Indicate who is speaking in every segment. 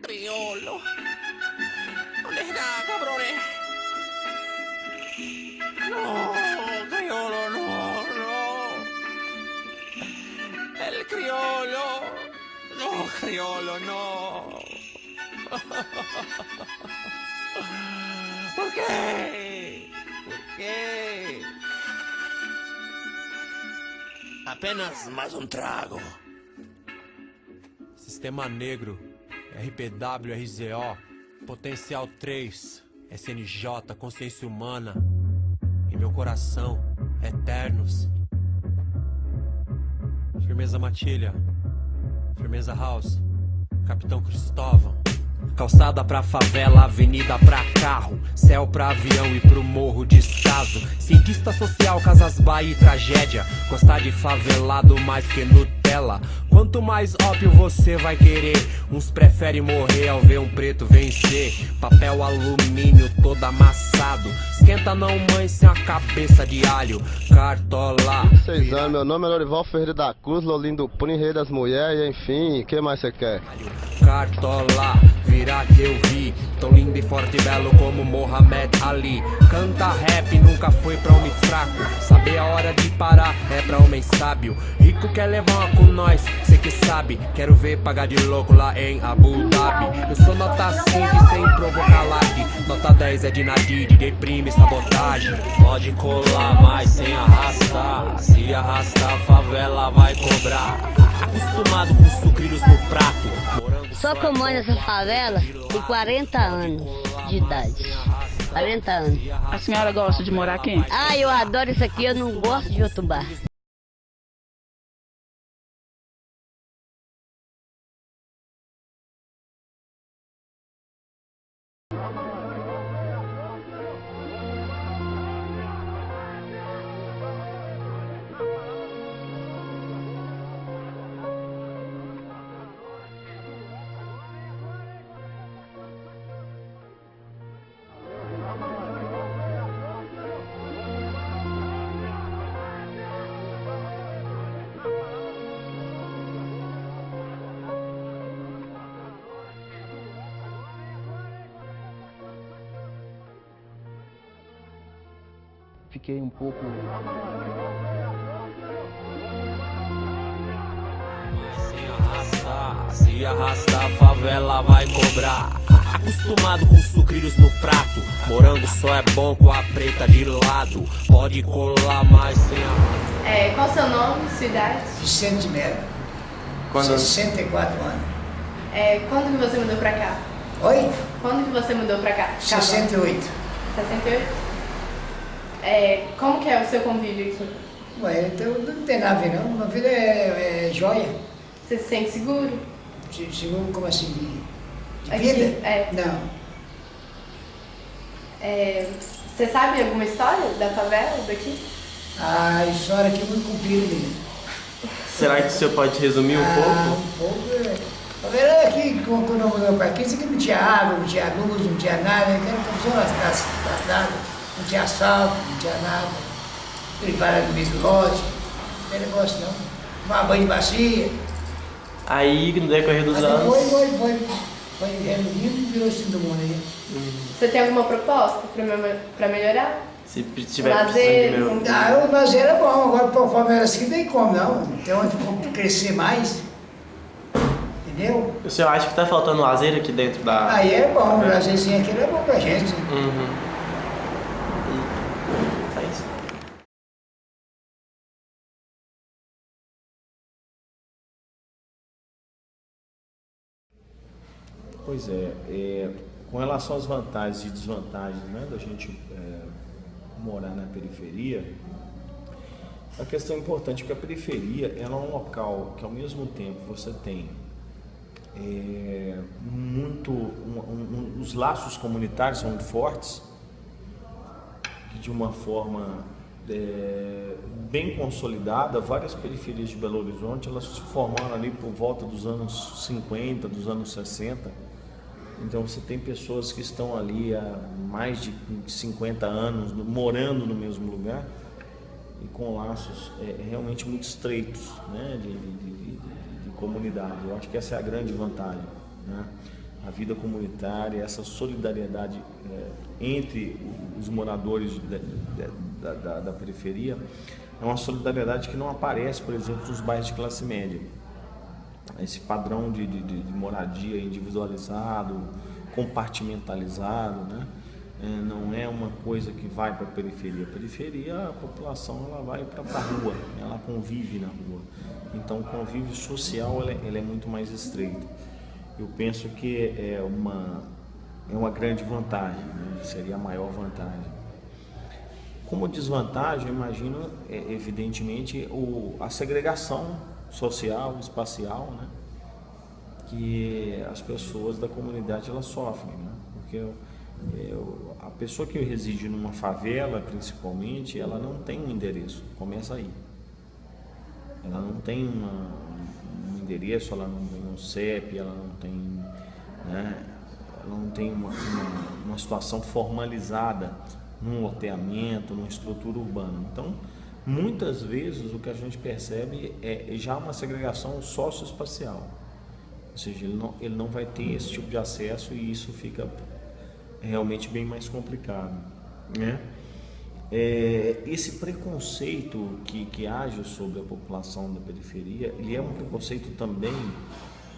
Speaker 1: Criollo. ¿Dónde está, cabrones? No, criollo, no. El criollo. No, criollo, no. ¿Por qué? ¿Por qué? Apenas mais um trago.
Speaker 2: Sistema Negro, RPW, RZO, Potencial 3, SNJ, Consciência Humana, em meu coração, eternos. Firmeza Matilha, Firmeza House, Capitão Cristóvão. Calçada pra favela, avenida pra carro, céu pra avião e pro morro descaso. Cientista social, Casas Bahia e tragédia, gostar de favelado mais que Nutella. Quanto mais ópio você vai querer, uns preferem morrer ao ver um preto vencer. Papel alumínio todo amassado, esquenta não mãe sem a cabeça de alho. Cartola.
Speaker 3: 6 anos, meu nome é Lorival Ferreira da Cruz, Lolindo Punho, Rei das Mulheres, e enfim, o que mais você quer?
Speaker 2: Cartola, virar que eu vi, tão lindo e forte e belo como Mohamed Ali. Canta rap, nunca foi pra homem fraco, saber a hora de parar é pra homem sábio. Rico quer levar uma com nós, cê que sabe, quero ver pagar de louco lá em Abu Dhabi. Eu sou nota 5 sem provocar lag, nota 10 é de Nadir, deprime sabotagem. Pode colar, mas sem arrastar, se arrastar a favela vai cobrar. Acostumado com sucrilhos no prato.
Speaker 4: Sou comanda dessa favela tem 40 anos de idade. 40 anos.
Speaker 5: A senhora gosta de morar aqui?
Speaker 4: Ah, eu adoro isso aqui, eu não gosto de outro bar.
Speaker 6: Fiquei um pouco...
Speaker 2: Se arrastar a favela vai cobrar. Acostumado com sucrilhos no prato, morango só é bom com a preta de lado. Pode colar mais sem a...
Speaker 7: Qual o seu nome, sua idade?
Speaker 8: Vicente Melo. 64 anos.
Speaker 7: Quando que você mudou pra cá?
Speaker 8: Oi?
Speaker 7: Quando que você mudou pra cá?
Speaker 8: 68.
Speaker 7: 68? Como que é o seu convívio aqui?
Speaker 8: Ué, então não tem nada a ver não. Minha vida é joia.
Speaker 7: Você se sente seguro?
Speaker 8: Seguro como assim? De
Speaker 7: Aqui,
Speaker 8: vida? Não.
Speaker 7: Você sabe alguma história da favela, daqui?
Speaker 8: A história aqui é muito comprida mesmo.
Speaker 6: Será que o senhor pode resumir um pouco?
Speaker 8: Um pouco. A favela aqui, quando eu mudei pra aqui, isso aqui não tinha água, não tinha luz, não tinha nada. Era confusão nas nada. Não tinha assalto, não tinha nada. Privada no meio do lote. Não tem negócio não. Tomar banho de bacia.
Speaker 6: Aí, no decorrer dos anos...
Speaker 8: Foi reunindo e virou assim do mundo aí.
Speaker 7: Você tem alguma proposta pra melhorar?
Speaker 6: Se tiver
Speaker 7: lazer,
Speaker 6: precisando de meu...
Speaker 8: O lazer é bom, agora por forma assim não tem como não. Tem onde crescer mais. Entendeu?
Speaker 6: O senhor acha que tá faltando lazer aqui dentro da...
Speaker 8: Aí é bom, o lazerzinho aqui é bom pra gente.
Speaker 6: É isso.
Speaker 9: Pois com relação às vantagens e desvantagens, né, da gente morar na periferia, a questão é importante porque a periferia ela é um local que ao mesmo tempo você tem os laços comunitários são muito fortes, que de uma forma bem consolidada, várias periferias de Belo Horizonte elas se formaram ali por volta dos anos 50, dos anos 60. Então você tem pessoas que estão ali há mais de 50 anos morando no mesmo lugar e com laços realmente muito estreitos, né, de comunidade. Eu acho que essa é a grande vantagem. né? A vida comunitária, essa solidariedade entre os moradores da periferia, é uma solidariedade que não aparece, por exemplo, nos bairros de classe média. Esse padrão de moradia individualizado, compartimentalizado, né? Não é uma coisa que vai para a periferia. A periferia, a população, ela vai para a rua, ela convive na rua. Então o convívio social ele é muito mais estreito. Eu penso que é uma grande vantagem, né? Seria a maior vantagem. Como desvantagem, eu imagino, evidentemente, a segregação social, espacial, né? Que as pessoas da comunidade elas sofrem, né? Porque a pessoa que reside numa favela, principalmente, ela não tem um endereço, começa aí. Ela não tem um endereço, ela não tem um CEP, ela não tem, né? Ela não tem uma situação formalizada num loteamento, numa estrutura urbana. Então, muitas vezes o que a gente percebe é já uma segregação socioespacial. Ou seja, ele não vai ter esse tipo de acesso e isso fica realmente bem mais complicado, né? Esse preconceito que age sobre a população da periferia, ele é um preconceito também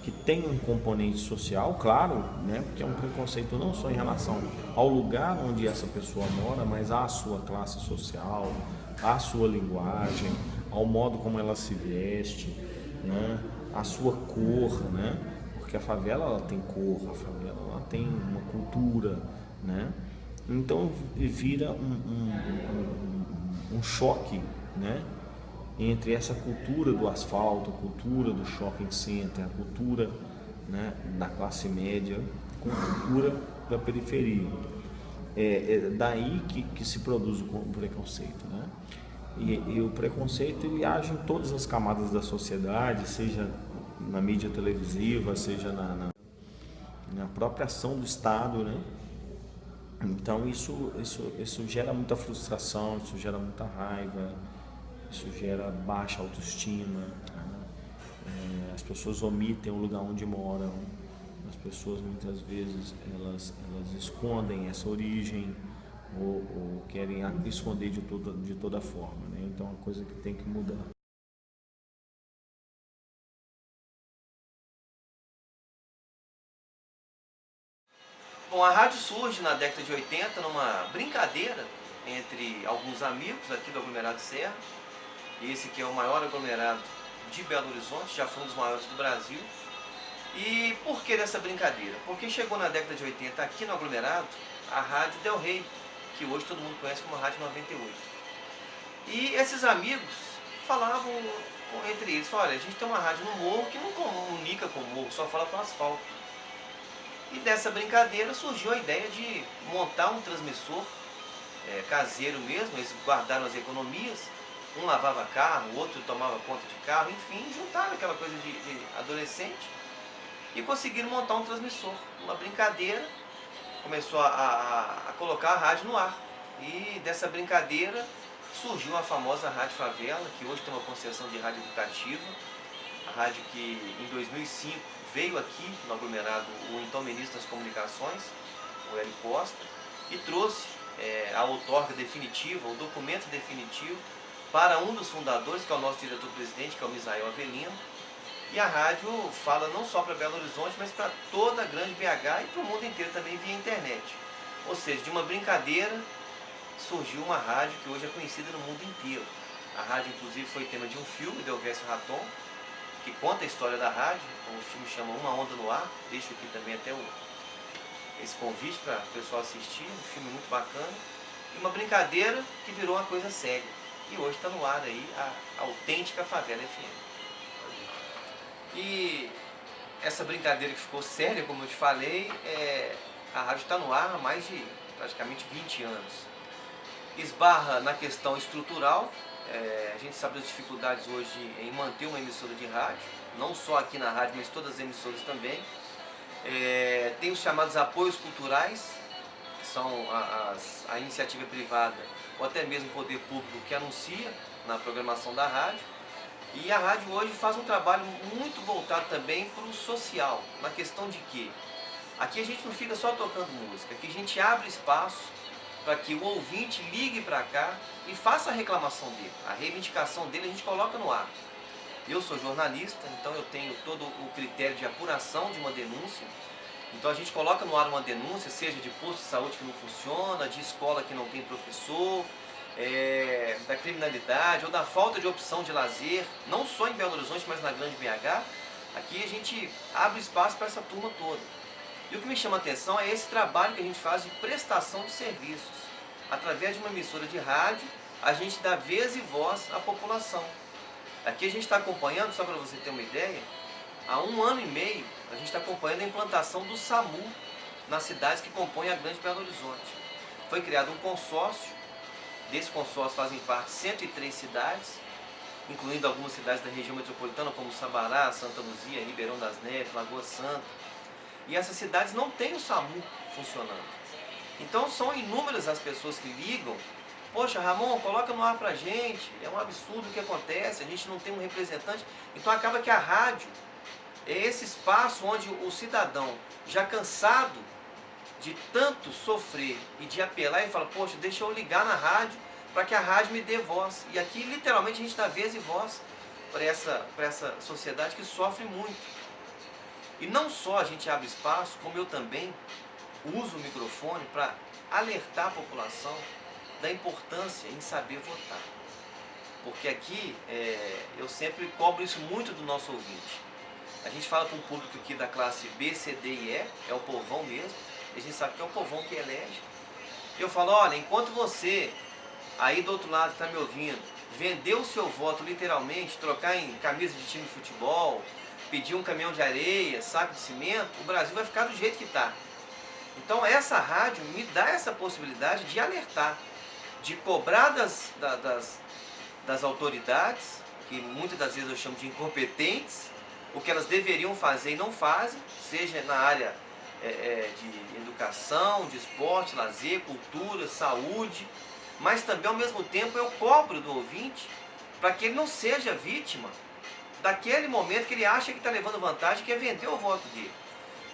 Speaker 9: que tem um componente social, claro, né? Porque é um preconceito não só em relação ao lugar onde essa pessoa mora, mas à sua classe social, à sua linguagem, ao modo como ela se veste, né? A sua cor, né? Porque a favela ela tem cor, a favela ela tem uma cultura, né? Então vira um choque, né? Entre essa cultura do asfalto, a cultura do shopping center, a cultura, né, da classe média com a cultura da periferia. É daí que se produz o preconceito, né? E o preconceito ele age em todas as camadas da sociedade, seja na mídia televisiva, seja na própria ação do Estado, né? Então isso gera muita frustração, isso gera muita raiva, isso gera baixa autoestima, né? As pessoas omitem o lugar onde moram, as pessoas muitas vezes elas escondem essa origem ou querem esconder de toda forma, né? Então é uma coisa que tem que mudar.
Speaker 10: Bom, a rádio surge na década de 80 numa brincadeira entre alguns amigos aqui do aglomerado Serra. Esse que é o maior aglomerado de Belo Horizonte, já foi um dos maiores do Brasil. E por que dessa brincadeira? Porque chegou na década de 80 aqui no aglomerado a Rádio Del Rey, que hoje todo mundo conhece como Rádio 98. E esses amigos falavam entre eles, olha, a gente tem uma rádio no morro que não comunica com o morro, só fala com o asfalto. E dessa brincadeira surgiu a ideia de montar um transmissor caseiro mesmo, eles guardaram as economias, um lavava carro, o outro tomava conta de carro, enfim, juntaram aquela coisa de adolescente e conseguiram montar um transmissor. Uma brincadeira, começou a colocar a rádio no ar. E dessa brincadeira surgiu a famosa Rádio Favela, que hoje tem uma concessão de rádio educativa, a rádio que em 2005 veio aqui no aglomerado o então ministro das Comunicações, o Hélio Costa, e trouxe a outorga definitiva, o documento definitivo, para um dos fundadores, que é o nosso diretor-presidente, que é o Misael Avelino. E a rádio fala não só para Belo Horizonte, mas para toda a grande BH e para o mundo inteiro também via internet. Ou seja, de uma brincadeira surgiu uma rádio que hoje é conhecida no mundo inteiro. A rádio, inclusive, foi tema de um filme, Delvécio Raton, que conta a história da rádio. O filme chama Uma Onda no Ar. Deixo aqui também até esse convite para o pessoal assistir. Um filme muito bacana. E uma brincadeira que virou uma coisa séria. E hoje está no ar aí a autêntica Favela FM. E essa brincadeira que ficou séria, como eu te falei, a rádio está no ar há mais de praticamente 20 anos. Esbarra na questão estrutural. A gente sabe das dificuldades hoje em manter uma emissora de rádio, não só aqui na rádio, mas todas as emissoras também. Tem os chamados apoios culturais, que são a iniciativa privada ou até mesmo o poder público que anuncia na programação da rádio. E a rádio hoje faz um trabalho muito voltado também para o social, na questão de que aqui a gente não fica só tocando música, aqui a gente abre espaço para que o ouvinte ligue para cá e faça a reclamação dele. A reivindicação dele a gente coloca no ar. Eu sou jornalista, então eu tenho todo o critério de apuração de uma denúncia. Então a gente coloca no ar uma denúncia, seja de posto de saúde que não funciona, de escola que não tem professor, da criminalidade ou da falta de opção de lazer, não só em Belo Horizonte, mas na Grande BH. Aqui a gente abre espaço para essa turma toda. E o que me chama a atenção é esse trabalho que a gente faz de prestação de serviços. Através de uma emissora de rádio, a gente dá vez e voz à população. Aqui a gente está acompanhando, só para você ter uma ideia, há 1 ano e meio a gente está acompanhando a implantação do SAMU nas cidades que compõem a Grande Belo Horizonte. Foi criado um consórcio, desse consórcio fazem parte 103 cidades, incluindo algumas cidades da região metropolitana como Sabará, Santa Luzia, Ribeirão das Neves, Lagoa Santa. E essas cidades não têm o SAMU funcionando. Então são inúmeras as pessoas que ligam: poxa, Ramon, coloca no ar pra gente, é um absurdo o que acontece, a gente não tem um representante. Então acaba que a rádio é esse espaço onde o cidadão, já cansado de tanto sofrer e de apelar, e fala: poxa, deixa eu ligar na rádio para que a rádio me dê voz. E aqui literalmente a gente dá vez e voz para essa sociedade que sofre muito. E não só a gente abre espaço, como eu também uso o microfone para alertar a população da importância em saber votar. Porque aqui eu sempre cobro isso muito do nosso ouvinte. A gente fala com o público aqui da classe B, C, D e E, é o povão mesmo, e a gente sabe que é o povão que elege. Eu falo: olha, enquanto você, aí do outro lado que está me ouvindo, vender o seu voto literalmente, trocar em camisa de time de futebol, pedir um caminhão de areia, saco de cimento, o Brasil vai ficar do jeito que está. Então essa rádio me dá essa possibilidade de alertar, de cobrar das autoridades, que muitas das vezes eu chamo de incompetentes, o que elas deveriam fazer e não fazem, seja na área de educação, de esporte, lazer, cultura, saúde, mas também ao mesmo tempo eu cobro do ouvinte para que ele não seja vítima daquele momento que ele acha que está levando vantagem, que é vender o voto dele.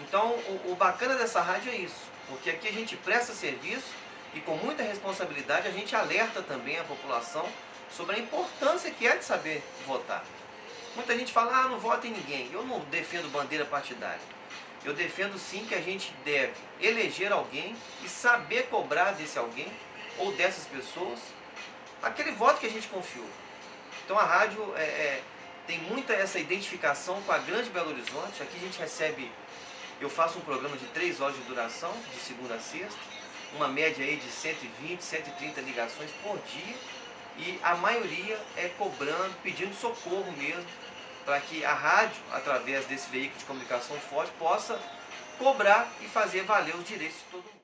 Speaker 10: Então o bacana dessa rádio é isso, porque aqui a gente presta serviço e com muita responsabilidade a gente alerta também a população sobre a importância que é de saber votar. Muita gente fala: ah, não vota em ninguém. Eu não defendo bandeira partidária. Eu defendo sim que a gente deve eleger alguém e saber cobrar desse alguém ou dessas pessoas aquele voto que a gente confiou. Então a rádio tem muita essa identificação com a Grande Belo Horizonte. Aqui a gente recebe, eu faço um programa de 3 horas de duração, de segunda a sexta, uma média aí de 120, 130 ligações por dia, e a maioria é cobrando, pedindo socorro mesmo, para que a rádio, através desse veículo de comunicação forte, possa cobrar e fazer valer os direitos de todo mundo.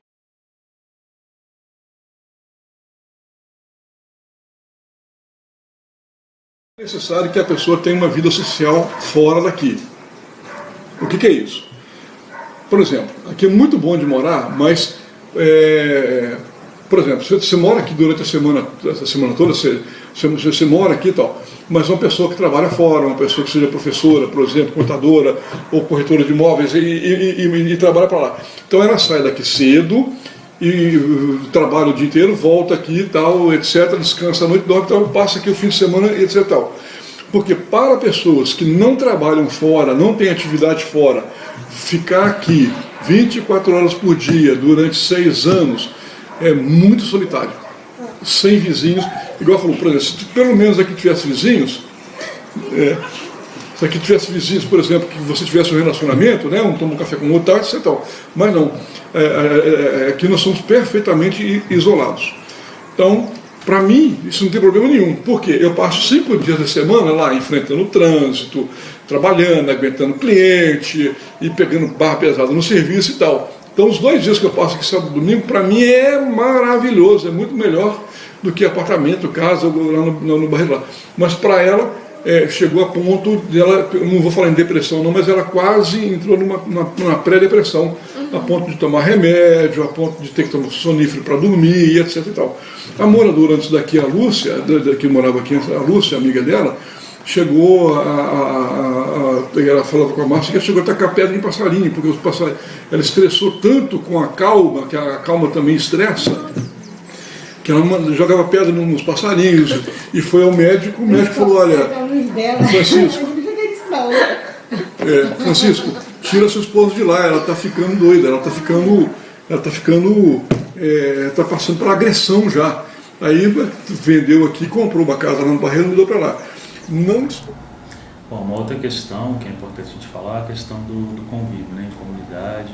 Speaker 11: É necessário que a pessoa tenha uma vida social fora daqui. O que é isso? Por exemplo, aqui é muito bom de morar, mas, por exemplo, você mora aqui durante a semana toda, você mora aqui e tal, mas uma pessoa que trabalha fora, uma pessoa que seja professora, por exemplo, contadora ou corretora de imóveis e trabalha para lá. Então ela sai daqui cedo e trabalha o dia inteiro, volta aqui e tal, etc., descansa a noite, dorme, tal, passa aqui o fim de semana, etc. Tal. Porque para pessoas que não trabalham fora, não têm atividade fora, ficar aqui 24 horas por dia durante 6 anos é muito solitário, sem vizinhos. Igual falou, por exemplo, se pelo menos aqui tivesse vizinhos, se aqui tivesse vizinhos, por exemplo, que você tivesse um relacionamento, né, toma um café com o outro, tal, etc. Tal. Mas não, aqui nós somos perfeitamente isolados. Então, para mim, isso não tem problema nenhum, porque eu passo 5 dias da semana lá enfrentando o trânsito, trabalhando, aguentando cliente e pegando barra pesada no serviço e tal. Então, os 2 dias que eu passo aqui sábado e domingo, para mim é maravilhoso, é muito melhor do que apartamento, casa, lá no bairro lá. Mas para ela, chegou a ponto dela, não vou falar em depressão não, mas ela quase entrou numa pré-depressão, a ponto de tomar remédio, a ponto de ter que tomar sonífero para dormir, etc. E tal. A moradora antes daqui, a Lúcia, que morava aqui, a Lúcia, amiga dela, chegou ela falava com a Márcia que chegou a tacar pedra em passarinho, porque ela estressou tanto com a calma, que a calma também estressa, que ela jogava pedra nos passarinhos, e foi ao médico, o médico falou, olha, Francisco, tira sua esposa de lá, ela está ficando doida, ela está passando por agressão já. Aí vendeu aqui, comprou uma casa lá no Barreiro e mudou para lá. Não...
Speaker 12: Bom, uma outra questão que é importante a gente falar é a questão do convívio, né, em comunidade,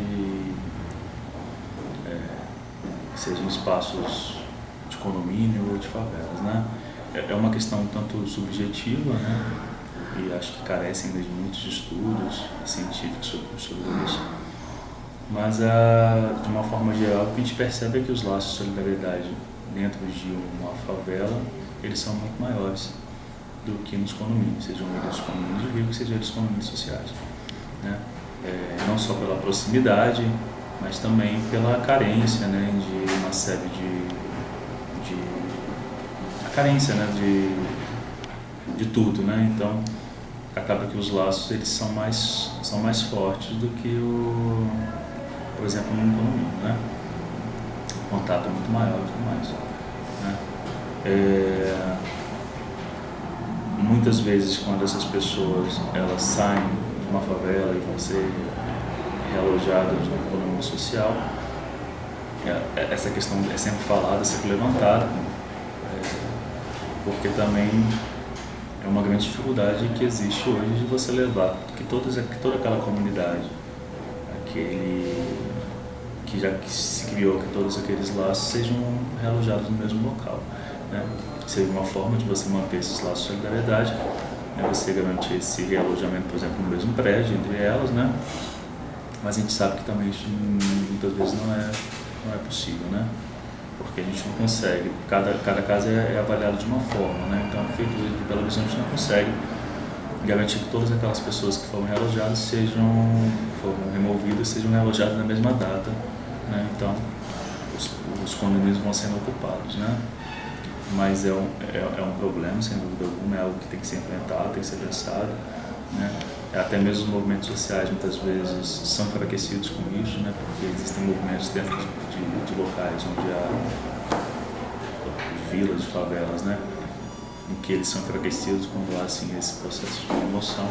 Speaker 12: seja em espaços de condomínio ou de favelas, né? É uma questão tanto subjetiva, né, e acho que carece ainda de muitos estudos científicos sobre isso, mas de uma forma geral o que a gente percebe é que os laços de solidariedade dentro de uma favela, eles são muito maiores do que nos condomínios, sejam eles condomínios ricos, sejam eles condomínios sociais, né? Não só pela proximidade, mas também pela carência, né, de uma série a carência, né, de tudo, né? Então acaba que os laços eles são mais fortes do que por exemplo, num condomínio, né? O contato é muito maior e tudo mais, né? Muitas vezes, quando essas pessoas elas saem de uma favela e vão ser realojadas no condomínio social, essa questão é sempre falada, sempre levantada, porque também é uma grande dificuldade que existe hoje de você levar que toda aquela comunidade, que já se criou, que todos aqueles laços sejam realojados no mesmo local, né? Seria uma forma de você manter esses laços de solidariedade, né? Você garantir esse realojamento, por exemplo, no mesmo prédio entre elas, né? Mas a gente sabe que também isso muitas vezes não é possível, né? Porque a gente não consegue, cada caso é avaliado de uma forma, né? Então, a Prefeitura de Belo Horizonte não consegue garantir que todas aquelas pessoas que foram realojadas foram removidas, sejam realojadas na mesma data, né? Então, os condomínios vão sendo ocupados, né? Mas é um problema, sem dúvida alguma, é algo que tem que ser enfrentado, tem que ser pensado, né? Até mesmo os movimentos sociais muitas vezes são enfraquecidos com isso, né? Porque existem movimentos dentro de locais onde há vilas, de favelas, né? Em que eles são enfraquecidos quando há assim, esse processo de emoção.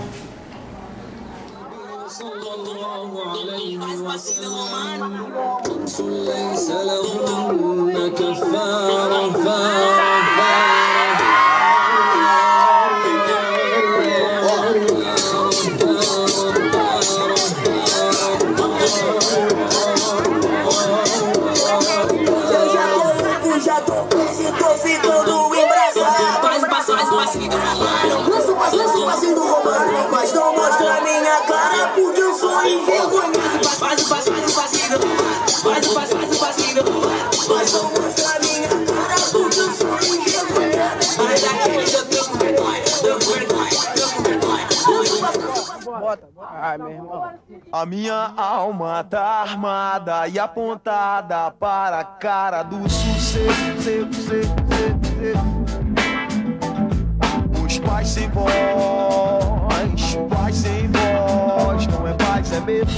Speaker 13: Mas não mostra a minha cara porque eu sou envergonhado. Faz o passinho, mas não mostra a minha cara porque eu sou envergonhado. Mas aquele eu tô com vergonha.
Speaker 1: Ai, meu irmão. A minha alma tá armada e apontada para a cara do sucesso. Os pais sem voz, paz sem voz, não é paz, é medo.